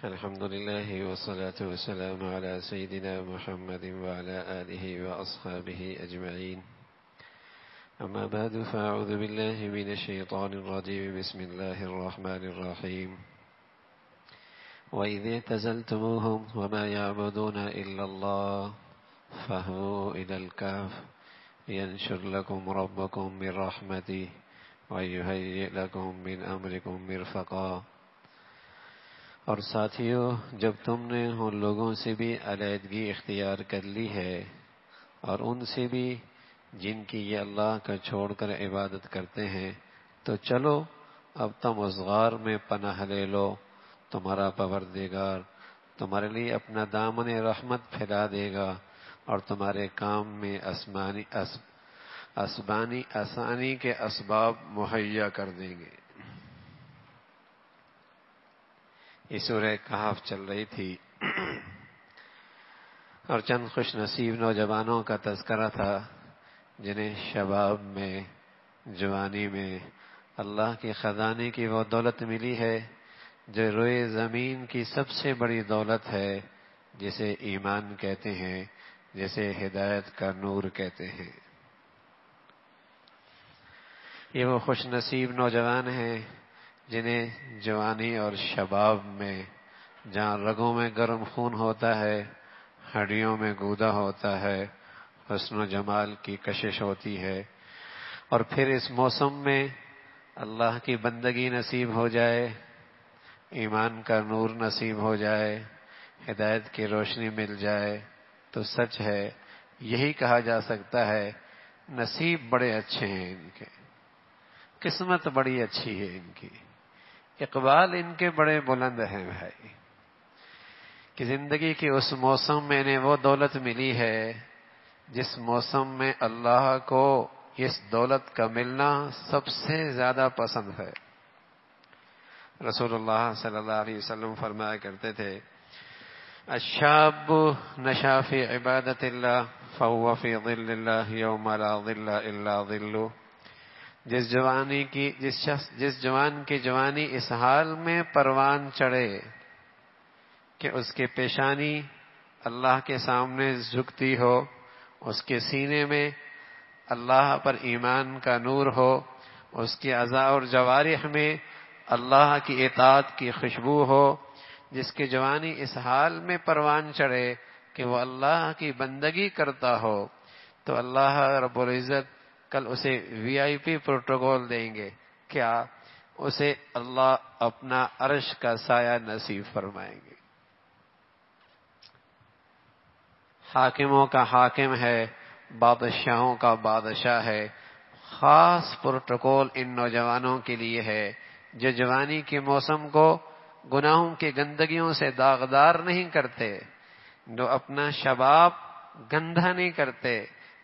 الحمد لله والصلاة والسلام على سيدنا محمد وعلى آله وأصحابه أجمعين. أما بعد فأعوذ بالله من الشيطان الرجيم. بسم الله الرحمن الرحيم. وإذ اعتزلتموهم وما يعبدون إلا الله فاهووا إلى الكهف ينشر لكم ربكم من رحمته ويهيئ لكم من أمركم مرفقا. اور ساتھیو، جب تم نے ان لوگوں سے بھی علیحدگی اختیار کر لی ہے اور ان سے بھی جن کی یہ اللہ کا چھوڑ کر عبادت کرتے ہیں، تو چلو اب تم اس غار میں پناہ لے لو. تمہارا پروردگار تمہارے لیے اپنا دامن رحمت پھیلا دے گا اور تمہارے کام میں آسانی کے اسباب مہیا کر دیں گے. یہ سورہ کہف چل رہی تھی اور چند خوش نصیب نوجوانوں کا تذکرہ تھا جنہیں شباب میں، جوانی میں اللہ کے خزانے کی وہ دولت ملی ہے جو روئے زمین کی سب سے بڑی دولت ہے، جسے ایمان کہتے ہیں، جسے ہدایت کا نور کہتے ہیں. یہ وہ خوش نصیب نوجوان ہیں جنہیں جوانی اور شباب میں، جہاں رگوں میں گرم خون ہوتا ہے، ہڈیوں میں گودا ہوتا ہے، حسن و جمال کی کشش ہوتی ہے، اور پھر اس موسم میں اللہ کی بندگی نصیب ہو جائے، ایمان کا نور نصیب ہو جائے، ہدایت کی روشنی مل جائے، تو سچ ہے یہی کہا جا سکتا ہے نصیب بڑے اچھے ہیں ان کے، قسمت بڑی اچھی ہے ان کی، اقبال ان کے بڑے بلند ہیں بھائی، کہ زندگی کے اس موسم میں انہیں وہ دولت ملی ہے جس موسم میں اللہ کو اس دولت کا ملنا سب سے زیادہ پسند ہے. رسول اللہ صلی اللہ علیہ وسلم فرمایا کرتے تھے، الشاب نشا فی عبادت اللہ فهو فی ظل اللہ یوم لا ظل الا ظلہ. جس جوان کی جوانی اس حال میں پروان چڑھے کہ اس کے پیشانی اللہ کے سامنے جھکتی ہو، اس کے سینے میں اللہ پر ایمان کا نور ہو، اس کے اعضاء اور جوارح میں اللہ کی اطاعت کی خوشبو ہو، جس کی جوانی اس حال میں پروان چڑھے کہ وہ اللہ کی بندگی کرتا ہو، تو اللہ رب العزت کل اسے وی آئی پی پروٹوکول دیں گے. کیا؟ اسے اللہ اپنا عرش کا سایہ نصیب فرمائیں گے. حاکموں کا حاکم ہے، بادشاہوں کا بادشاہ ہے. خاص پروٹوکول ان نوجوانوں کے لیے ہے جو جوانی کے موسم کو گناہوں کی گندگیوں سے داغدار نہیں کرتے، جو اپنا شباب گندھا نہیں کرتے،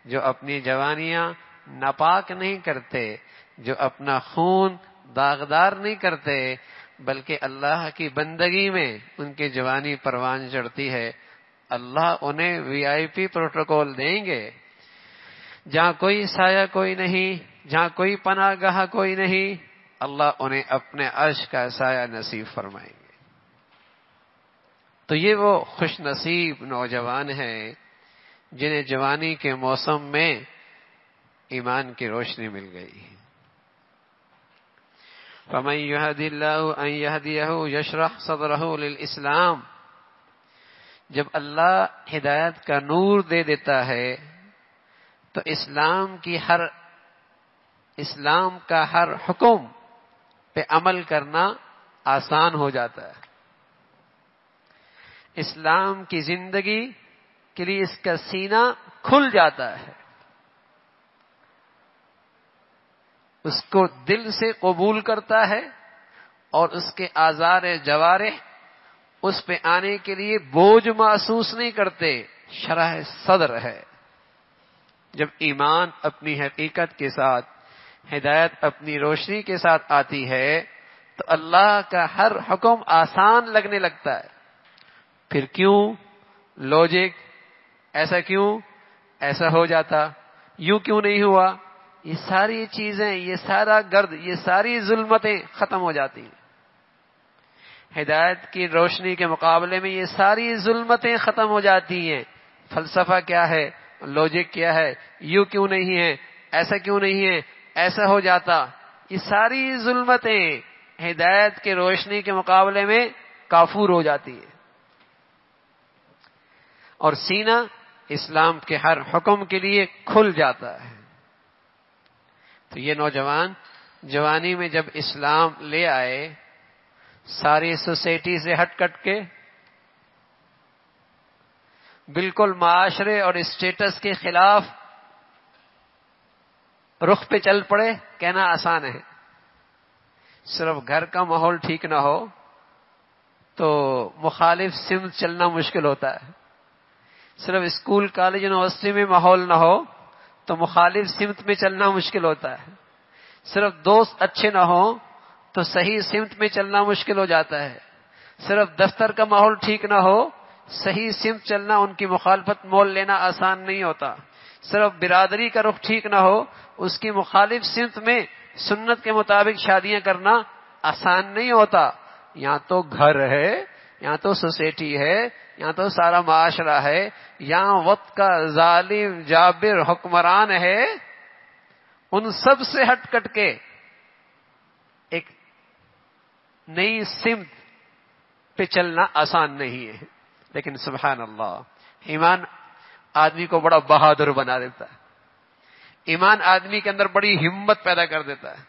جو اپنی جوانیاں ناپاک نہیں کرتے، جو اپنا خون داغدار نہیں کرتے، بلکہ اللہ کی بندگی میں ان کی جوانی پروان چڑھتی ہے. اللہ انہیں وی آئی پی پروٹوکول دیں گے، جہاں کوئی سایہ کوئی نہیں، جہاں کوئی پناہ گاہ کوئی نہیں، اللہ انہیں اپنے عرش کا سایہ نصیب فرمائیں گے. تو یہ وہ خوش نصیب نوجوان ہیں جنہیں جوانی کے موسم میں ایمان کی روشنی مل گئی. فَمَن يُهْدِ اللَّهُ أَن يَهْدِيَهُ يَشْرَحْ صَدْرَهُ لِلْإِسْلَامِ. جب اللہ ہدایت کا نور دے دیتا ہے تو اسلام کا ہر حکم پہ عمل کرنا آسان ہو جاتا ہے. اسلام کی زندگی کے لیے اس کا سینہ کھل جاتا ہے، اس کو دل سے قبول کرتا ہے اور اس کے آزار جوارح اس پہ آنے کے لیے بوجھ محسوس نہیں کرتے، شرح صدر ہے. جب ایمان اپنی حقیقت کے ساتھ، ہدایت اپنی روشنی کے ساتھ آتی ہے تو اللہ کا ہر حکم آسان لگنے لگتا ہے. پھر کیوں لاجک، ایسا کیوں، ایسا ہو جاتا، یوں کیوں نہیں ہوا، یہ ساری چیزیں، یہ سارا گرد، یہ ساری ظلمتیں ختم ہو جاتی ہیں. ہدایت کی روشنی کے مقابلے میں یہ ساری ظلمتیں ختم ہو جاتی ہیں. فلسفہ کیا ہے، لوجک کیا ہے، یوں کیوں نہیں ہے، ایسا کیوں نہیں ہے، ایسا ہو جاتا، یہ ساری ظلمتیں ہدایت کی روشنی کے مقابلے میں کافور ہو جاتی ہیں، اور سینہ اسلام کے ہر حکم کے لیے کھل جاتا ہے. تو یہ نوجوان جوانی میں جب اسلام لے آئے، ساری سوسائٹی سے ہٹ کٹ کے بالکل معاشرے اور اسٹیٹس کے خلاف رخ پہ چل پڑے. کہنا آسان ہے، صرف گھر کا ماحول ٹھیک نہ ہو تو مخالف سمت چلنا مشکل ہوتا ہے. صرف اسکول کالج یونیورسٹی میں ماحول نہ ہو تو مخالف سمت میں چلنا مشکل ہوتا ہے. صرف دوست اچھے نہ ہوں تو صحیح سمت میں چلنا مشکل ہو جاتا ہے. صرف دفتر کا ماحول ٹھیک نہ ہو، صحیح سمت چلنا، ان کی مخالفت مول لینا آسان نہیں ہوتا. صرف برادری کا رخ ٹھیک نہ ہو، اس کی مخالف سمت میں سنت کے مطابق شادیاں کرنا آسان نہیں ہوتا. یہاں تو گھر ہے، یہاں تو سوسائٹی ہے، یہاں تو سارا معاشرہ ہے، یہاں وقت کا ظالم جابر حکمران ہے. ان سب سے ہٹ کٹ کے ایک نئی سمت پہ چلنا آسان نہیں ہے. لیکن سبحان اللہ، ایمان آدمی کو بڑا بہادر بنا دیتا ہے. ایمان آدمی کے اندر بڑی ہمت پیدا کر دیتا ہے.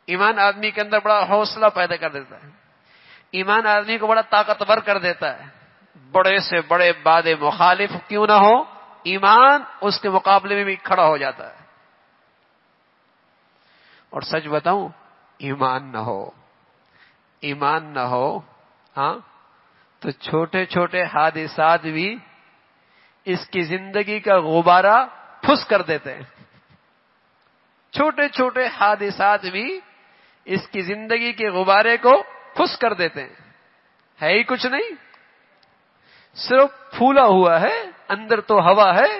ایمان آدمی کے اندر بڑا حوصلہ پیدا کر دیتا ہے. ایمان آدمی کو بڑا طاقتور کر دیتا ہے. بڑے سے بڑے باد مخالف کیوں نہ ہو، ایمان اس کے مقابلے میں بھی کھڑا ہو جاتا ہے. اور سچ بتاؤں، ایمان نہ ہو ہاں تو چھوٹے چھوٹے حادثات بھی اس کی زندگی کا غبارہ پھس کر دیتے ہیں. چھوٹے چھوٹے حادثات بھی اس کی زندگی کے غبارے کو پھس کر دیتے ہیں. ہے ہی کچھ نہیں، صرف پھولا ہوا ہے، اندر تو ہوا ہے.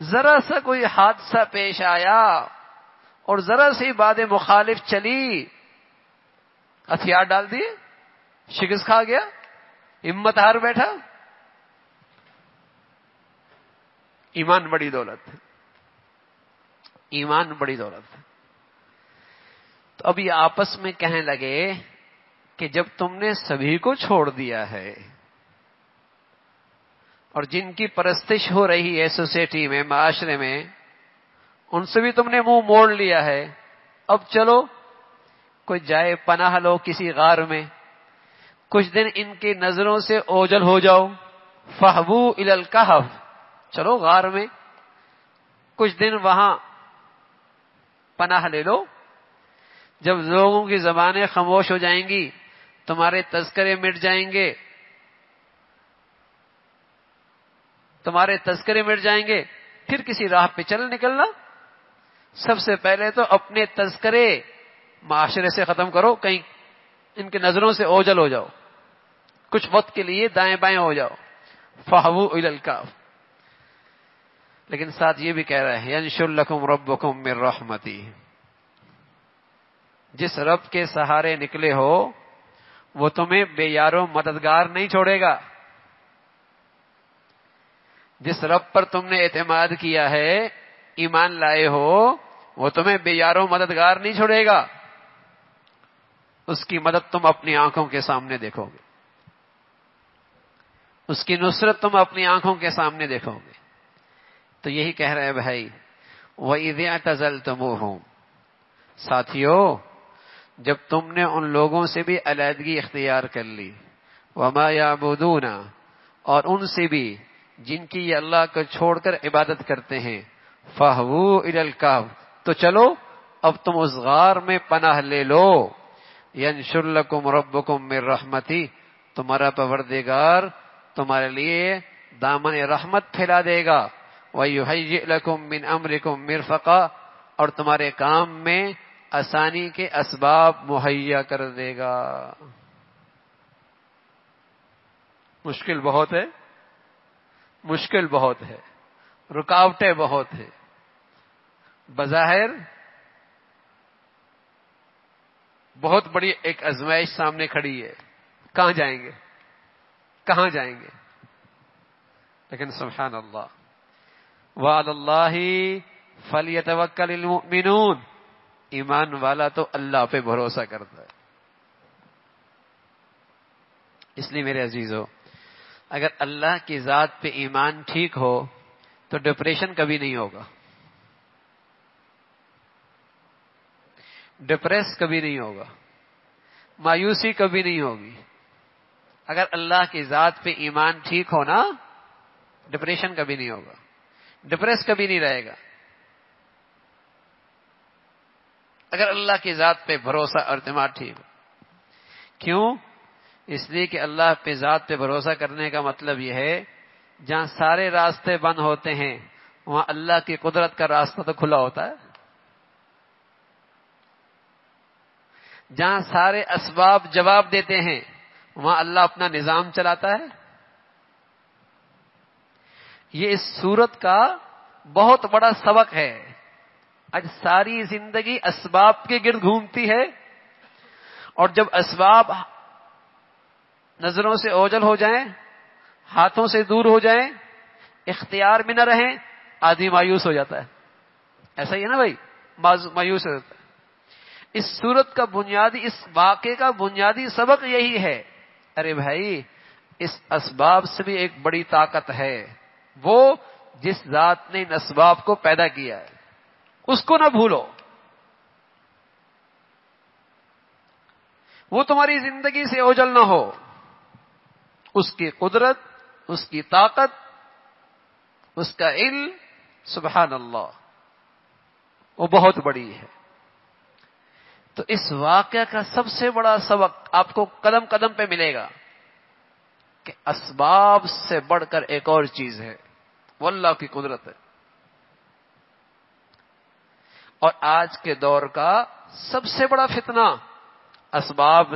ذرا سا کوئی حادثہ پیش آیا اور ذرا سی بات مخالف چلی، ہتھیار ڈال دیے، شکست کھا گیا، ہمت ہار بیٹھا. ایمان بڑی دولت ہے، ایمان بڑی دولت ہے. تو اب یہ آپس میں کہنے لگے کہ جب تم نے سبھی کو چھوڑ دیا ہے اور جن کی پرستش ہو رہی ہے سوسائٹی میں، معاشرے میں، ان سے بھی تم نے منہ موڑ لیا ہے، اب چلو کوئی جائے پناہ لو کسی غار میں، کچھ دن ان کی نظروں سے اوجھل ہو جاؤ. فہبو الی الکہف، چلو غار میں کچھ دن وہاں پناہ لے لو. جب لوگوں کی زبانیں خاموش ہو جائیں گی، تمہارے تذکرے مٹ جائیں گے، پھر کسی راہ پہ چل نکلنا. سب سے پہلے تو اپنے تذکرے معاشرے سے ختم کرو، کہیں ان کی نظروں سے اوجھل ہو جاؤ، کچھ وقت کے لیے دائیں بائیں ہو جاؤ. فہو الی الکہف. لیکن ساتھ یہ بھی کہہ رہے ہیں ینشر لکم ربکم من رحمتی، جس رب کے سہارے نکلے ہو وہ تمہیں بے یارو مددگار نہیں چھوڑے گا. جس رب پر تم نے اعتماد کیا ہے، ایمان لائے ہو، وہ تمہیں بے یارو مددگار نہیں چھوڑے گا. اس کی مدد تم اپنی آنکھوں کے سامنے دیکھو گے، اس کی نصرت تم اپنی آنکھوں کے سامنے دیکھو گے. تو یہی کہہ رہے بھائی، وَإِذِ اعْتَزَلْتُمُوهُمْ، ساتھیو جب تم نے ان لوگوں سے بھی علیحدگی اختیار کر لی، وَمَا يَعْبُدُونَ، اور ان سے بھی جن کی یہ اللہ کو چھوڑ کر عبادت کرتے ہیں، فَهْوُوا إِلَى الْكَهْفِ، تو چلو اب تم اس غار میں پناہ لے لو. يَنشُرْ لَكُمْ رَبُّكُمْ مِنْ رَحْمَتِهِ، تمہارا پروردگار تمہارے لیے دامن رحمت پھیلا دے گا. وَيُهَيِّئْ لَكُمْ مِنْ أَمْرِكُمْ مِرْفَقًا، اور تمہارے کام میں آسانی کے اسباب مہیا کر دے گا. مشکل بہت ہے، مشکل بہت ہے، رکاوٹیں بہت ہیں. بظاہر بہت بڑی ایک آزمائش سامنے کھڑی ہے، کہاں جائیں گے؟ کہاں جائیں گے؟ لیکن سبحان اللہ، وعلی اللہ فلیتوکل المؤمنون، ایمان والا تو اللہ پہ بھروسہ کرتا ہے۔ اس لیے میرے عزیزو، اگر اللہ کی ذات پہ ایمان ٹھیک ہو تو ڈپریشن کبھی نہیں ہوگا، ڈپریس کبھی نہیں ہوگا، مایوسی کبھی نہیں ہوگی۔ اگر اللہ کی ذات پہ ایمان ٹھیک ہو نا، ڈپریشن کبھی نہیں ہوگا، ڈپریس کبھی نہیں رہے گا۔ اگر اللہ کی ذات پہ بھروسہ اور اعتماد ٹھیک ہو، کیوں؟ اس لیے کہ اللہ پہ ذات پہ بھروسہ کرنے کا مطلب یہ ہے جہاں سارے راستے بند ہوتے ہیں وہاں اللہ کی قدرت کا راستہ تو کھلا ہوتا ہے، جہاں سارے اسباب جواب دیتے ہیں وہاں اللہ اپنا نظام چلاتا ہے۔ یہ اس سورت کا بہت بڑا سبق ہے۔ آج ساری زندگی اسباب کے گرد گھومتی ہے، اور جب اسباب نظروں سے اوجھل ہو جائیں، ہاتھوں سے دور ہو جائیں، اختیار میں نہ رہیں، آدمی مایوس ہو جاتا ہے۔ ایسا ہی ہے نا بھائی، مایوس ہو جاتا ہے۔ اس سورت کا بنیادی، اس واقعے کا بنیادی سبق یہی ہے، ارے بھائی اس اسباب سے بھی ایک بڑی طاقت ہے، وہ جس ذات نے ان اسباب کو پیدا کیا ہے، اس کو نہ بھولو۔ وہ تمہاری زندگی سے اوجھل نہ ہو، اس کی قدرت، اس کی طاقت، اس کا علم، سبحان اللہ، وہ بہت بڑی ہے۔ تو اس واقعہ کا سب سے بڑا سبق آپ کو قدم قدم پہ ملے گا کہ اسباب سے بڑھ کر ایک اور چیز ہے، وہ اللہ کی قدرت ہے۔ اور آج کے دور کا سب سے بڑا فتنہ اسباب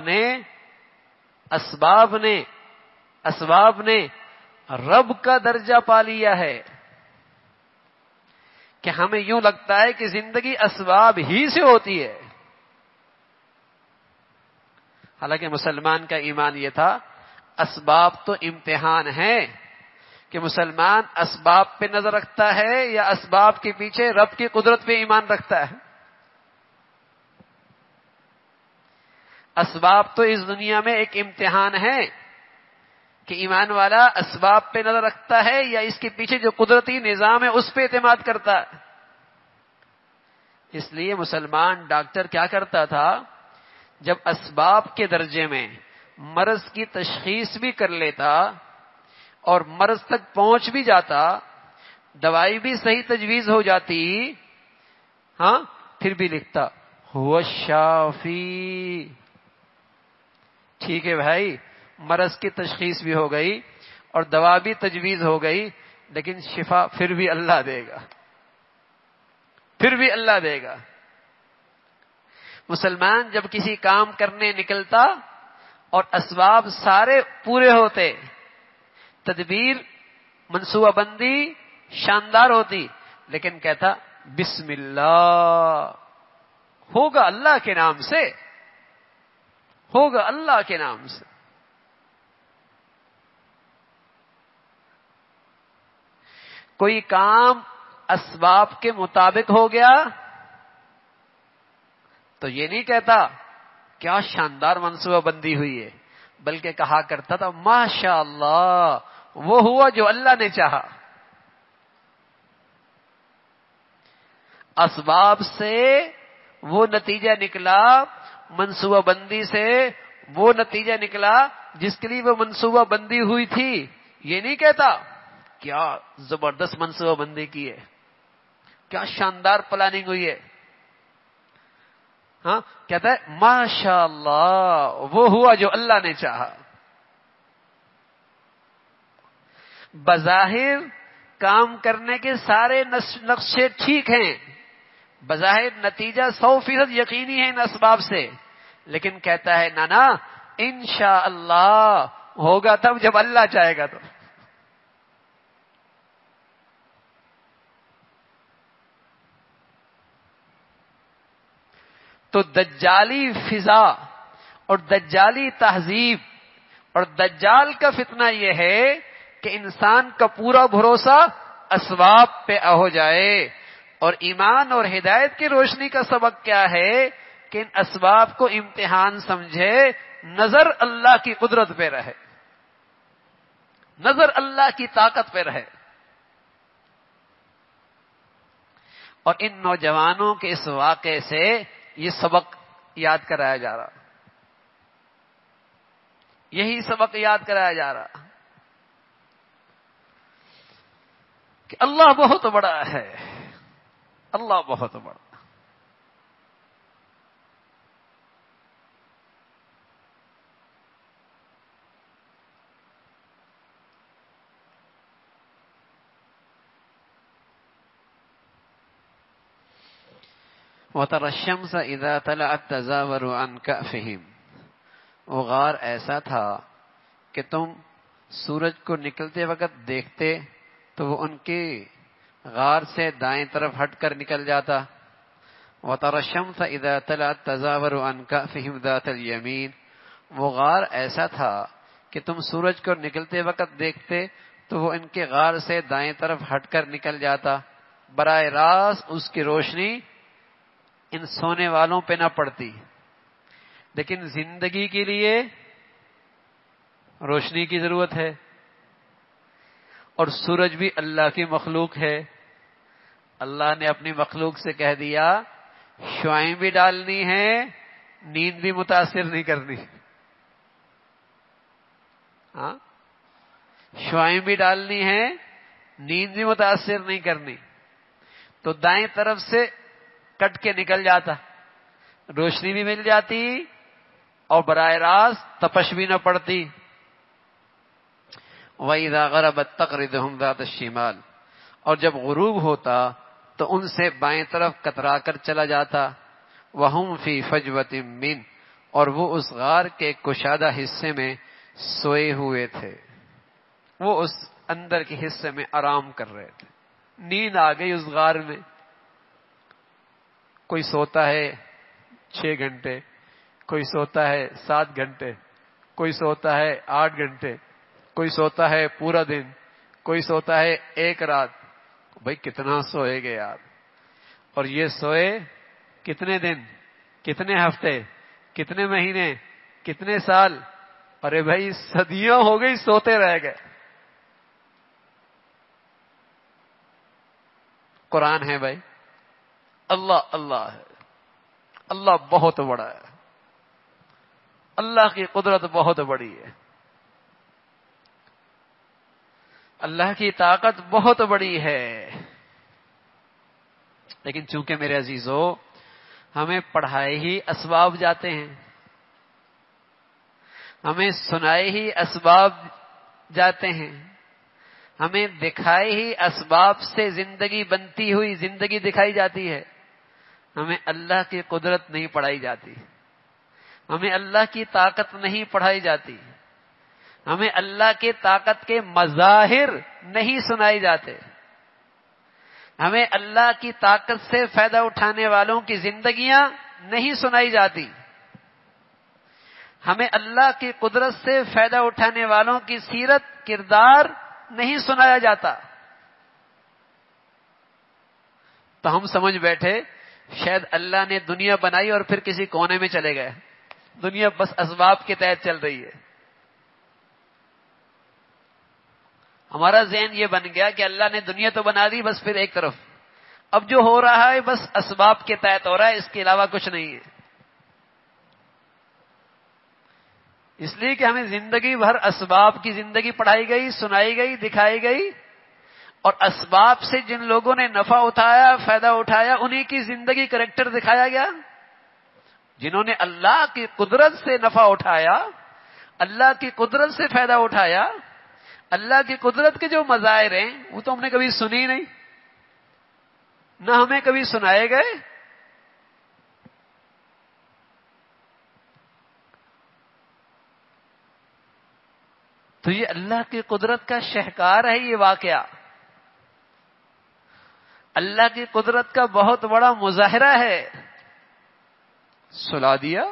نے رب کا درجہ پا لیا ہے، کہ ہمیں یوں لگتا ہے کہ زندگی اسباب ہی سے ہوتی ہے۔ حالانکہ مسلمان کا ایمان یہ تھا اسباب تو امتحان ہے، کہ مسلمان اسباب پہ نظر رکھتا ہے یا اسباب کے پیچھے رب کی قدرت پہ ایمان رکھتا ہے۔ اسباب تو اس دنیا میں ایک امتحان ہے کہ ایمان والا اسباب پہ نظر رکھتا ہے یا اس کے پیچھے جو قدرتی نظام ہے اس پہ اعتماد کرتا ہے۔ اس لیے مسلمان ڈاکٹر کیا کرتا تھا، جب اسباب کے درجے میں مرض کی تشخیص بھی کر لیتا اور مرض تک پہنچ بھی جاتا، دوائی بھی صحیح تجویز ہو جاتی، ہاں پھر بھی لکھتا هو الشافی۔ ٹھیک ہے بھائی، مرض کی تشخیص بھی ہو گئی اور دوا بھی تجویز ہو گئی، لیکن شفا پھر بھی اللہ دے گا، پھر بھی اللہ دے گا۔ مسلمان جب کسی کام کرنے نکلتا اور اسباب سارے پورے ہوتے، تدبیر، منصوبہ بندی شاندار ہوتی، لیکن کہتا بسم اللہ، ہوگا اللہ کے نام سے، ہوگا اللہ کے نام سے۔ کوئی کام اسباب کے مطابق ہو گیا تو یہ نہیں کہتا کیا شاندار منصوبہ بندی ہوئی ہے، بلکہ کہا کرتا تھا ماشاء اللہ، وہ ہوا جو اللہ نے چاہا۔ اسباب سے وہ نتیجہ نکلا، منصوبہ بندی سے وہ نتیجہ نکلا جس کے لیے وہ منصوبہ بندی ہوئی تھی۔ یہ نہیں کہتا کیا زبردست منصوبہ بندی کی ہے، کیا شاندار پلاننگ ہوئی ہے، ہاں کہتا ہے ماشاء اللہ، وہ ہوا جو اللہ نے چاہا۔ بظاہر کام کرنے کے سارے نقشے ٹھیک ہیں، بظاہر نتیجہ 100% یقینی ہے ان اسباب سے، لیکن کہتا ہے نا انشاءاللہ ہوگا تب جب اللہ چاہے گا۔ تو تو دجالی فضا اور دجالی تہذیب اور دجال کا فتنہ یہ ہے کہ انسان کا پورا بھروسہ اسباب پہ ہو جائے، اور ایمان اور ہدایت کی روشنی کا سبق کیا ہے کہ ان اسباب کو امتحان سمجھے، نظر اللہ کی قدرت پہ رہے، نظر اللہ کی طاقت پہ رہے۔ اور ان نوجوانوں کے اس واقعے سے یہ سبق یاد کرایا جا رہا، یہی سبق یاد کرایا جا رہا کہ اللہ بہت بڑا ہے، اللہ بہت بڑا۔ وَتَرَى الشَّمْسَ إِذَا طَلَعَتْ تَزَاوَرُ عَنْ كَأْفِهِمْ، وہ غار ایسا تھا کہ تم سورج کو نکلتے وقت دیکھتے تو وہ ان کی غار سے دائیں طرف ہٹ کر نکل جاتا۔ وَتَرَى الشَّمْسَ إِذَا طَلَعَتْ تَزَاوَرُ عَنْ كَأْفِهِمْ ذَاتَ الْيَمِينِ، وہ غار ایسا تھا کہ تم سورج کو نکلتے وقت دیکھتے تو وہ ان کے غار سے دائیں طرف ہٹ کر نکل جاتا، براہ راست اس کی روشنی ان سونے والوں پہ نہ پڑتی۔ لیکن زندگی کے لیے روشنی کی ضرورت ہے، اور سورج بھی اللہ کی مخلوق ہے۔ اللہ نے اپنی مخلوق سے کہہ دیا شعائیں بھی ڈالنی ہے، نیند بھی متاثر نہیں کرنی۔ ہاں، شعائیں بھی ڈالنی ہے، نیند بھی متاثر نہیں کرنی۔ تو دائیں طرف سے کٹ کے نکل جاتا، روشنی بھی مل جاتی اور براہ راست تپش بھی نہ پڑتی۔ وَإِذَا غَرَبَتْ تَقْرِضُهُمْ ذَاتَ الشِّمَالِ، اور جب غروب ہوتا تو ان سے بائیں طرف کترا کر چلا جاتا۔ وَهُمْ فِي فَجْوَةٍ مِّنْ، اور وہ اس غار کے کشادہ حصے میں سوئے ہوئے تھے، وہ اس اندر کے حصے میں آرام کر رہے تھے، نیند آ گئی اس غار میں۔ کوئی سوتا ہے 6 گھنٹے، کوئی سوتا ہے 7 گھنٹے، کوئی سوتا ہے 8 گھنٹے، کوئی سوتا ہے پورا دن، کوئی سوتا ہے 1 رات۔ بھائی کتنا سوئے گے یار؟ اور یہ سوئے کتنے دن، کتنے ہفتے، کتنے مہینے، کتنے سال؟ ارے بھائی صدیاں ہو گئی سوتے رہ گئے۔ قرآن ہے بھائی، اللہ اللہ ہے، اللہ بہت بڑا ہے، اللہ کی قدرت بہت بڑی ہے، اللہ کی طاقت بہت بڑی ہے۔ لیکن چونکہ میرے عزیزو ہمیں پڑھائے ہی اسباب جاتے ہیں، ہمیں سنائے ہی اسباب جاتے ہیں، ہمیں دکھائے ہی اسباب سے زندگی بنتی ہوئی زندگی دکھائی جاتی ہے، ہمیں اللہ کی قدرت نہیں پڑھائی جاتی، ہمیں اللہ کی طاقت نہیں پڑھائی جاتی، ہمیں اللہ کی طاقت کے مظاہر نہیں سنائے جاتے، ہمیں اللہ کی طاقت سے فائدہ اٹھانے والوں کی زندگیاں نہیں سنائی جاتی، ہمیں اللہ کی قدرت سے فائدہ اٹھانے والوں کی سیرت کردار نہیں سنایا جاتا۔ تو ہم سمجھ بیٹھے شاید اللہ نے دنیا بنائی اور پھر کسی کونے میں چلے گئے، دنیا بس اسباب کے تحت چل رہی ہے۔ ہمارا ذہن یہ بن گیا کہ اللہ نے دنیا تو بنا دی، بس پھر ایک طرف اب جو ہو رہا ہے بس اسباب کے تحت ہو رہا ہے، اس کے علاوہ کچھ نہیں ہے۔ اس لیے کہ ہمیں زندگی بھر اسباب کی زندگی پڑھائی گئی، سنائی گئی، دکھائی گئی، اور اسباب سے جن لوگوں نے نفع اٹھایا، فائدہ اٹھایا، انہی کی زندگی کریکٹر دکھایا گیا۔ جنہوں نے اللہ کی قدرت سے نفع اٹھایا، اللہ کی قدرت سے فائدہ اٹھایا، اللہ کی قدرت کے جو مظاہر ہیں وہ تو ہم نے کبھی سنی نہیں، نہ ہمیں کبھی سنائے گئے۔ تو یہ اللہ کی قدرت کا شہکار ہے یہ واقعہ، اللہ کی قدرت کا بہت بڑا مظاہرہ ہے۔ سلا دیا،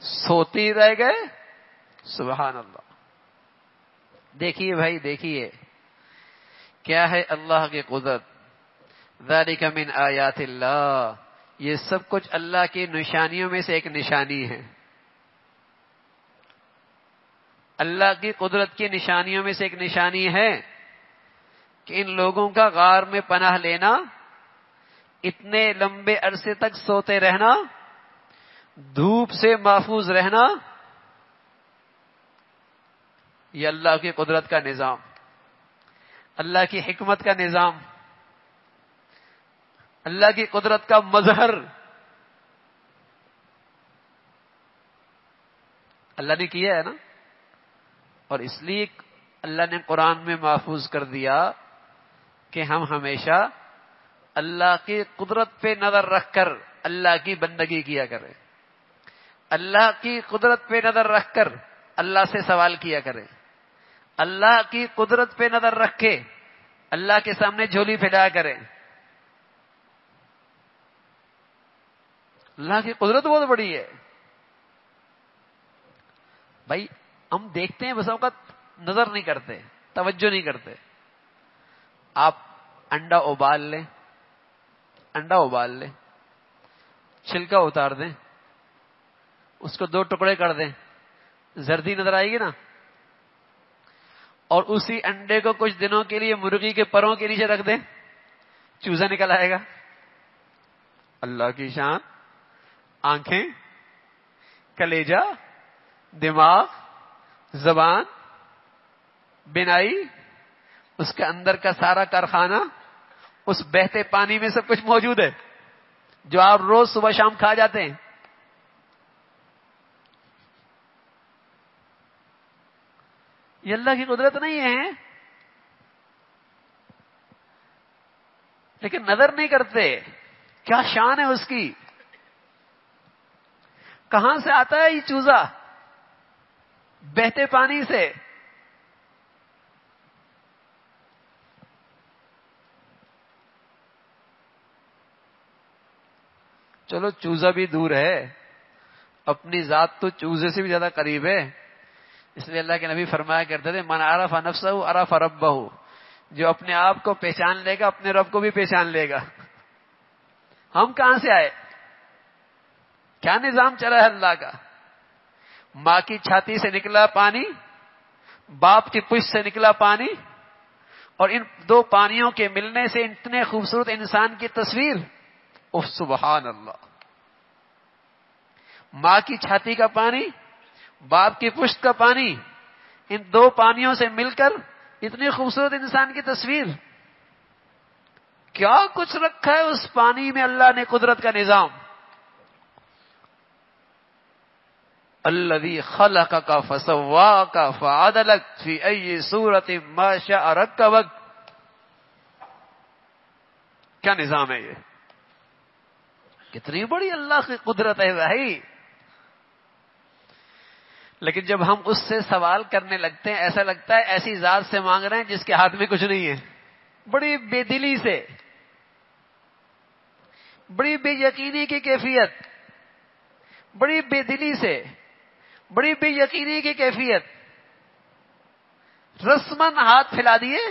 سوتی رہ گئے. سبحان اللہ. دیکھیے بھائی، دیکھیے کیا ہے اللہ کی قدرت. ذالک من آیات اللہ، یہ سب کچھ اللہ کی نشانیوں میں سے ایک نشانی ہے. اللہ کی قدرت کی نشانیوں میں سے ایک نشانی ہے کہ ان لوگوں کا غار میں پناہ لینا، اتنے لمبے عرصے تک سوتے رہنا، دھوپ سے محفوظ رہنا، یہ اللہ کی قدرت کا نظام، اللہ کی حکمت کا نظام، اللہ کی قدرت کا مظہر اللہ نے کیا ہے نا. اور اس لیے اللہ نے قرآن میں محفوظ کر دیا کہ ہم ہمیشہ اللہ کی قدرت پہ نظر رکھ کر اللہ کی بندگی کیا کریں، اللہ کی قدرت پہ نظر رکھ کر اللہ سے سوال کیا کریں، اللہ کی قدرت پہ نظر رکھ کے اللہ کے سامنے جھولی پھیلایا کریں. اللہ کی قدرت بہت بڑی ہے بھائی. ہم دیکھتے ہیں بس اوقات نظر نہیں کرتے، توجہ نہیں کرتے. آپ انڈا ابال لیں، انڈا ابال لیں، چھلکا اتار دیں، اس کو 2 ٹکڑے کر دیں، زردی نظر آئے گی نا. اور اسی انڈے کو کچھ دنوں کے لیے مرغی کے پروں کے نیچے رکھ دیں، چوزا نکل آئے گا. اللہ کی شان. آنکھیں، کلیجہ، دماغ، زبان، بینائی، اس کے اندر کا سارا کارخانہ، اس بہتے پانی میں سب کچھ موجود ہے جو آپ روز صبح شام کھا جاتے ہیں. یہ اللہ کی قدرت نہیں ہے، لیکن نظر نہیں کرتے. کیا شان ہے اس کی. کہاں سے آتا ہے یہ چوزا؟ بہتے پانی سے. چلو چوزا بھی دور ہے، اپنی ذات تو چوزے سے بھی زیادہ قریب ہے. اس لیے اللہ کے نبی فرمایا کرتے تھے من عرف نفسہ عرف ربہ، جو اپنے آپ کو پہچان لے گا اپنے رب کو بھی پہچان لے گا. ہم کہاں سے آئے؟ کیا نظام چلا ہے اللہ کا؟ ماں کی چھاتی سے نکلا پانی، باپ کی پشت سے نکلا پانی، اور ان 2 پانیوں کے ملنے سے اتنے خوبصورت انسان کی تصویر. اف سبحان اللہ. ماں کی چھاتی کا پانی، باپ کی پشت کا پانی، ان 2 پانیوں سے مل کر اتنی خوبصورت انسان کی تصویر. کیا کچھ رکھا ہے اس پانی میں اللہ نے قدرت کا نظام. الذی خلقک فسواک فعدلک فی ای صورت ما شاء رکبک. کیا نظام ہے یہ؟ کتنی بڑی اللہ کی قدرت ہے بھائی. لیکن جب ہم اس سے سوال کرنے لگتے ہیں ایسا لگتا ہے ایسی ذات سے مانگ رہے ہیں جس کے ہاتھ میں کچھ نہیں ہے. بڑی بے دلی سے، بڑی بے یقینی کی کیفیت، بڑی بے دلی سے، بڑی بے یقینی کی کیفیت. رسمن ہاتھ پھیلا دیے.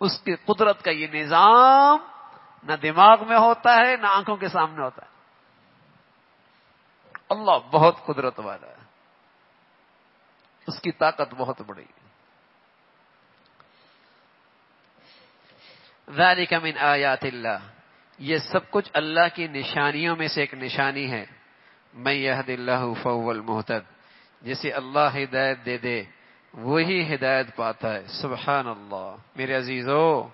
اس کی قدرت کا یہ نظام نہ دماغ میں ہوتا ہے نہ آنکھوں کے سامنے ہوتا ہے. اللہ بہت قدرت والا ہے، اس کی طاقت بہت بڑی. ذالک من آیات اللہ، یہ سب کچھ اللہ کی نشانیوں میں سے ایک نشانی ہے. من یہد اللہ فہو المہتد، جسے اللہ ہدایت دے دے وہی ہدایت پاتا ہے. سبحان اللہ. میرے عزیزو،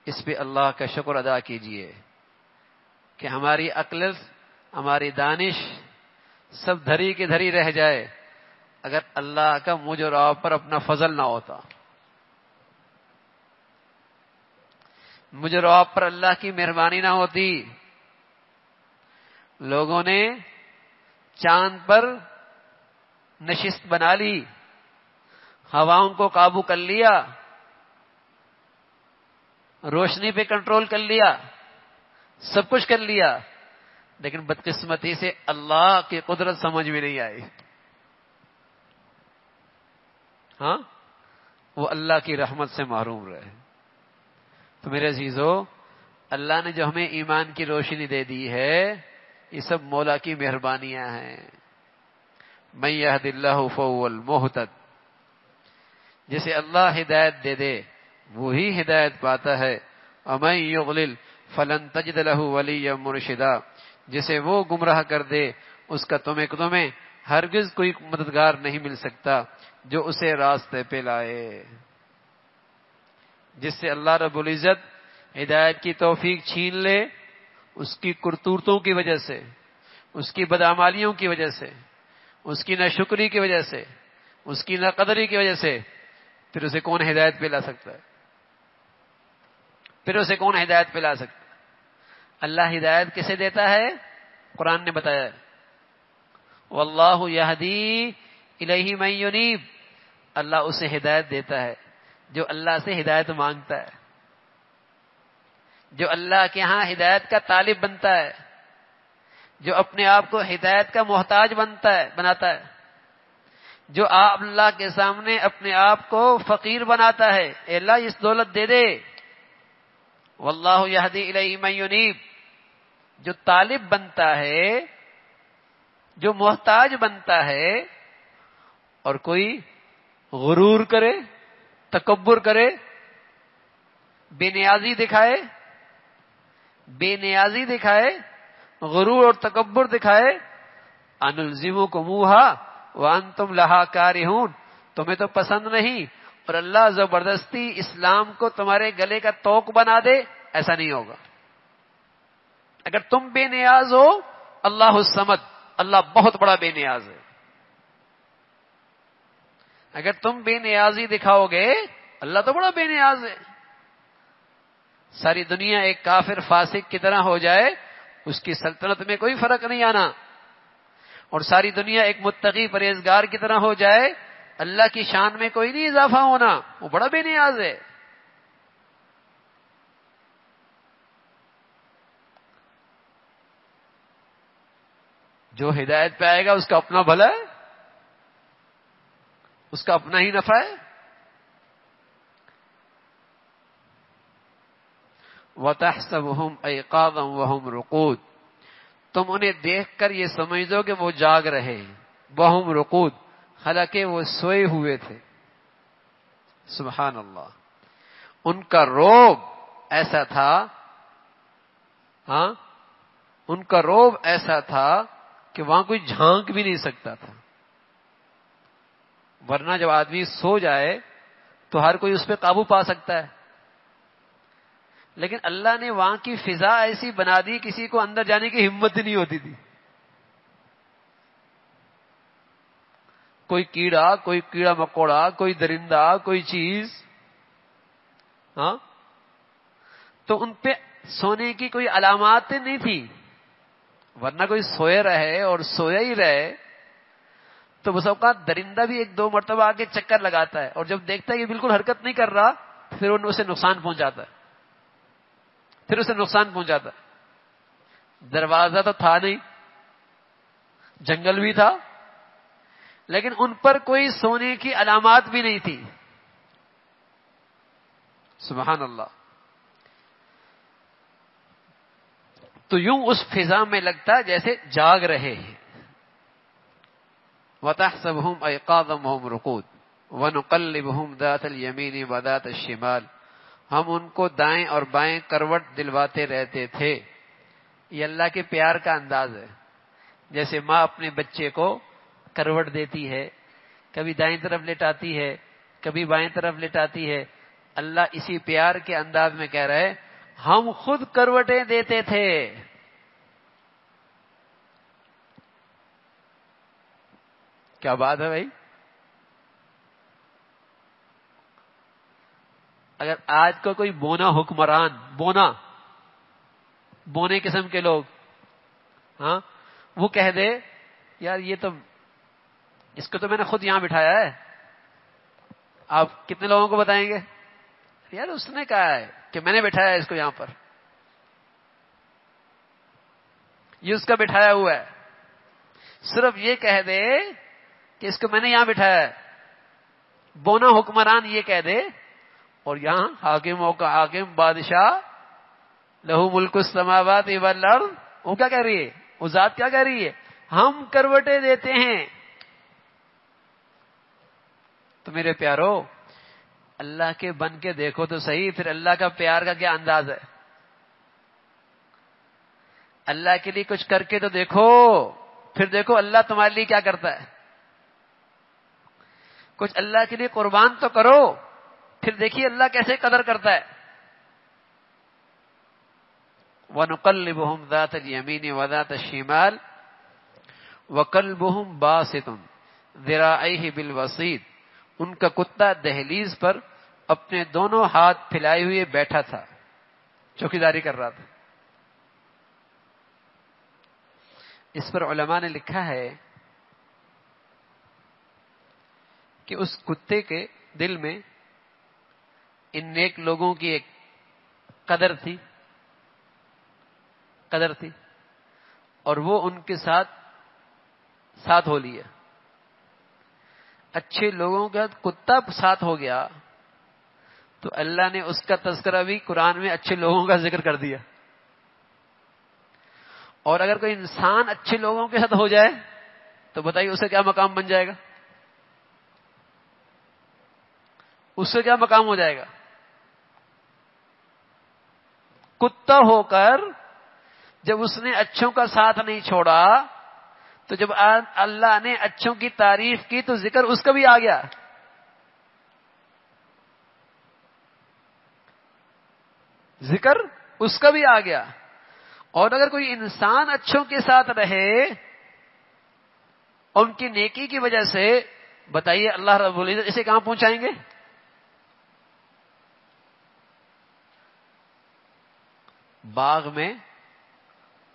اس پہ اللہ کا شکر ادا کیجئے کہ ہماری عقل، ہماری دانش سب دھری کی دھری رہ جائے اگر اللہ کا مجھ اور آپ پر اپنا فضل نہ ہوتا. مجھ اور آپ پر اللہ کی مہربانی نہ ہوتی. لوگوں نے چاند پر نشست بنا لی، ہواؤں کو قابو کر لیا، روشنی پہ کنٹرول کر لیا، سب کچھ کر لیا، لیکن بدقسمتی سے اللہ کی قدرت سمجھ میں نہیں آئی. ہاں، وہ اللہ کی رحمت سے محروم رہے. تو میرے عزیزو، اللہ نے جو ہمیں ایمان کی روشنی دے دی ہے، یہ سب مولا کی مہربانیاں ہیں. من یہد اللہ فہو المہتد، جسے اللہ ہدایت دے دے وہی ہدایت پاتا ہے. ومن یضلل فلن تجد لہ ولیا مرشدا، جسے وہ گمراہ کر دے اس کا تمہیں ہرگز کوئی مددگار نہیں مل سکتا جو اسے راستے پہ لائے. جس سے اللہ رب العزت ہدایت کی توفیق چھین لے، اس کی کرتوتوں کی وجہ سے، اس کی بدعمالیوں کی وجہ سے، اس کی ناشکری کی وجہ سے، اس کی ناقدری کی وجہ سے، پھر اسے کون ہدایت پہ لا سکتا ہے؟ پھر اسے کون ہدایت پہ لا سکتا ہے؟ اللہ ہدایت کسے دیتا ہے؟ قرآن نے بتایا ہے، واللہ یہدی الیہ من ینیب، اللہ اسے ہدایت دیتا ہے جو اللہ سے ہدایت مانگتا ہے، جو اللہ کے ہاں ہدایت کا طالب بنتا ہے، جو اپنے آپ کو ہدایت کا محتاج بناتا ہے، جو آپ اللہ کے سامنے اپنے آپ کو فقیر بناتا ہے، اے اللہ اس دولت دے دے. واللہ یہدی الیہ من ینیب، جو طالب بنتا ہے، جو محتاج بنتا ہے، اور کوئی غرور کرے، تکبر کرے، بے نیازی دکھائے، غرور اور تکبر دکھائے، انلزمکموہا وانتم لہا کارہون، تمہیں تو پسند نہیں اور اللہ زبردستی اسلام کو تمہارے گلے کا توق بنا دے، ایسا نہیں ہوگا. اگر تم بے نیاز ہو، اللہ الصمد، اللہ بہت بڑا بے نیاز ہے. اگر تم بے نیازی دکھاؤ گے، اللہ تو بڑا بے نیاز ہے. ساری دنیا ایک کافر فاسق کی طرح ہو جائے، اس کی سلطنت میں کوئی فرق نہیں آنا، اور ساری دنیا ایک متقی پرہیزگار کی طرح ہو جائے، اللہ کی شان میں کوئی نہیں اضافہ ہونا، وہ بڑا بے نیاز ہے. جو ہدایت پہ آئے گا اس کا اپنا بھلا ہے، اس کا اپنا ہی نفع ہے. وَتَحْسَبُهُمْ أَيْقَاظًا وَهُمْ رُقُودٌ، تم انہیں دیکھ کر یہ سمجھ دو کہ وہ جاگ رہے ہیں. وَهُمْ رُقُودٌ، حالانکہ وہ سوئے ہوئے تھے. سبحان اللہ. ان کا رعب ایسا تھا، ہاں، ان کا رعب ایسا تھا کہ وہاں کوئی جھانک بھی نہیں سکتا تھا. ورنہ جب آدمی سو جائے تو ہر کوئی اس پہ قابو پا سکتا ہے، لیکن اللہ نے وہاں کی فضا ایسی بنا دی کسی کو اندر جانے کی ہمت ہی نہیں ہوتی تھی. کوئی کیڑا مکوڑا، کوئی درندہ، کوئی چیز، ہاں، تو ان پہ سونے کی کوئی علامات نہیں تھی. ورنہ کوئی سوئے رہے اور سویا ہی رہے تو بس اوقات درندہ بھی ایک دو مرتبہ آگے چکر لگاتا ہے، اور جب دیکھتا ہے کہ بالکل حرکت نہیں کر رہا پھر اسے نقصان پہنچاتا ہے. دروازہ تو تھا نہیں، جنگل بھی تھا، لیکن ان پر کوئی سونے کی علامات بھی نہیں تھی. سبحان اللہ. تو یوں اس فضا میں لگتا جیسے جاگ رہے ہیں. وَتَحْسَبُهُمْ أَيْقَاظًا وَهُمْ رُقُودٌ وَنُقَلِّبُهُمْ ذَاتَ الْيَمِينِ وَذَاتَ الشِّمَالِ، ہم ان کو دائیں اور بائیں کروٹ دلواتے رہتے تھے. یہ اللہ کے پیار کا انداز ہے. جیسے ماں اپنے بچے کو کروٹ دیتی ہے، کبھی دائیں طرف لٹاتی ہے، کبھی بائیں طرف لٹاتی ہے. اللہ اسی پیار کے انداز میں کہہ رہا ہے ہم خود کروٹیں دیتے تھے. کیا بات ہے بھائی. اگر آج کو کوئی بونا حکمران، بونے قسم کے لوگ، ہاں، وہ کہہ دے یار یہ تو، اس کو تو میں نے خود یہاں بٹھایا ہے، آپ کتنے لوگوں کو بتائیں گے یار اس نے کہا ہے کہ میں نے بٹھایا ہے اس کو یہاں پر. یہ اس کا بٹھایا ہوا ہے، صرف یہ کہہ دے کہ اس کو میں نے یہاں بٹھایا ہے، بونا حکمران یہ کہہ دے، اور یہاں حاکموں کا حاکم بادشاہ، لہو ملک السماوات والارض، وہ کیا کہہ رہی ہے؟ وہ ذات کیا کہہ رہی ہے؟ ہم کروٹیں دیتے ہیں۔ تو میرے پیارو، اللہ کے بن کے دیکھو تو صحیح، پھر اللہ کا پیار کا کیا انداز ہے؟ اللہ کے لیے کچھ کر کے تو دیکھو، پھر دیکھو اللہ تمہارے لیے کیا کرتا ہے۔ کچھ اللہ کے لیے قربان تو کرو، پھر دیکھیے اللہ کیسے قدر کرتا ہے۔ وَنُقَلِّبُهُمْ ذَاتَ الْيَمِينِ وَذَاتَ الشِّمَالِ وَقَلْبُهُمْ بَاسِطٌ ذِرَاعَيْهِ بِالْوَصِيدِ، ان کا کتا دہلیز پر اپنے دونوں ہاتھ پھیلائے ہوئے بیٹھا تھا، چوکیداری کر رہا تھا۔ اس پر علماء نے لکھا ہے کہ اس کتے کے دل میں ان نیک لوگوں کی ایک قدر تھی اور وہ ان کے ساتھ ہو لیا۔ اچھے لوگوں کا کتا ساتھ ہو گیا تو اللہ نے اس کا تذکرہ بھی قرآن میں اچھے لوگوں کا ذکر کر دیا۔ اور اگر کوئی انسان اچھے لوگوں کے ساتھ ہو جائے تو بتائیے اسے کیا مقام بن جائے گا؟ اس سے کیا مقام ہو جائے گا؟ کتا ہو کر جب اس نے اچھوں کا ساتھ نہیں چھوڑا تو جب اللہ نے اچھوں کی تعریف کی تو ذکر اس کا بھی آ گیا۔ ذکر اس کا بھی آ گیا۔ اور اگر کوئی انسان اچھوں کے ساتھ رہے ان کی نیکی کی وجہ سے، بتائیے اللہ رب العزت اسے کہاں پہنچائیں گے؟ باغ میں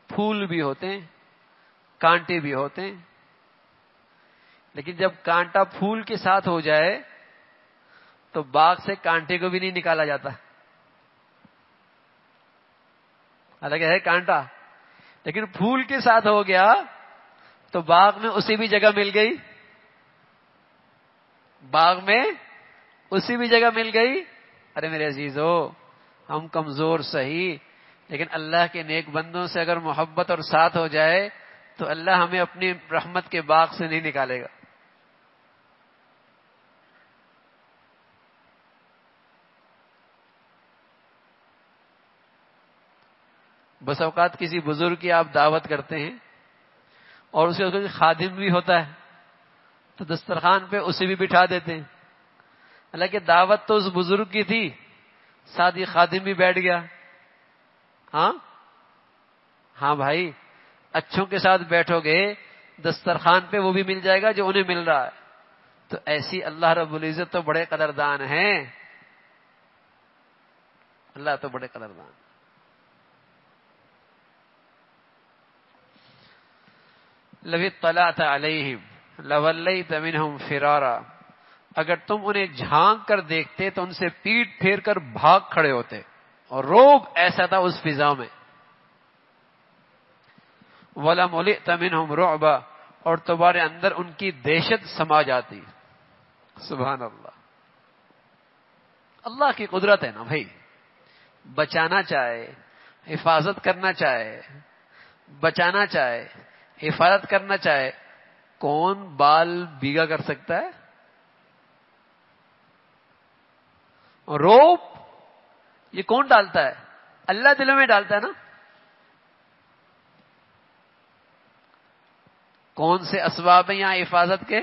پھول بھی ہوتے ہیں، کانٹے بھی ہوتے ہیں، لیکن جب کانٹا پھول کے ساتھ ہو جائے تو باغ سے کانٹے کو بھی نہیں نکالا جاتا، حالانکہ ہے کانٹا، لیکن پھول کے ساتھ ہو گیا تو باغ میں اسی بھی جگہ مل گئی، باغ میں اسی بھی جگہ مل گئی۔ ارے میرے عزیزو، ہم کمزور صحیح، لیکن اللہ کے نیک بندوں سے اگر محبت اور ساتھ ہو جائے تو اللہ ہمیں اپنی رحمت کے باغ سے نہیں نکالے گا۔ بس اوقات کسی بزرگ کی آپ دعوت کرتے ہیں اور اس کے خادم بھی ہوتا ہے تو دسترخوان پہ اسے بھی بٹھا دیتے ہیں، حالانکہ دعوت تو اس بزرگ کی تھی، ساتھ ہی خادم بھی بیٹھ گیا۔ ہاں بھائی، اچھوں کے ساتھ بیٹھو گے دسترخوان پہ وہ بھی مل جائے گا جو انہیں مل رہا ہے۔ تو ایسی اللہ رب العزت تو بڑے قدردان ہیں، اللہ تو بڑے قدردان۔ لو اطلعت علیہم لولیت منہم فرارا، اگر تم انہیں جھانک کر دیکھتے تو ان سے پیٹ پھیر کر بھاگ کھڑے ہوتے، اور روب ایسا تھا اس فضا میں۔ وَلَمُلِئْتَ مِنْهُمْ رُعْبًا، اور تمہارے اندر ان کی دہشت سما جاتی۔ سبحان اللہ، اللہ کی قدرت ہے نا بھائی، بچانا چاہے، حفاظت کرنا چاہے، بچانا چاہے، حفاظت کرنا چاہے، کون بال بیگا کر سکتا ہے؟ روب یہ کون ڈالتا ہے؟ اللہ دلوں میں ڈالتا ہے نا۔ کون سے اسباب ہیں یہاں حفاظت کے؟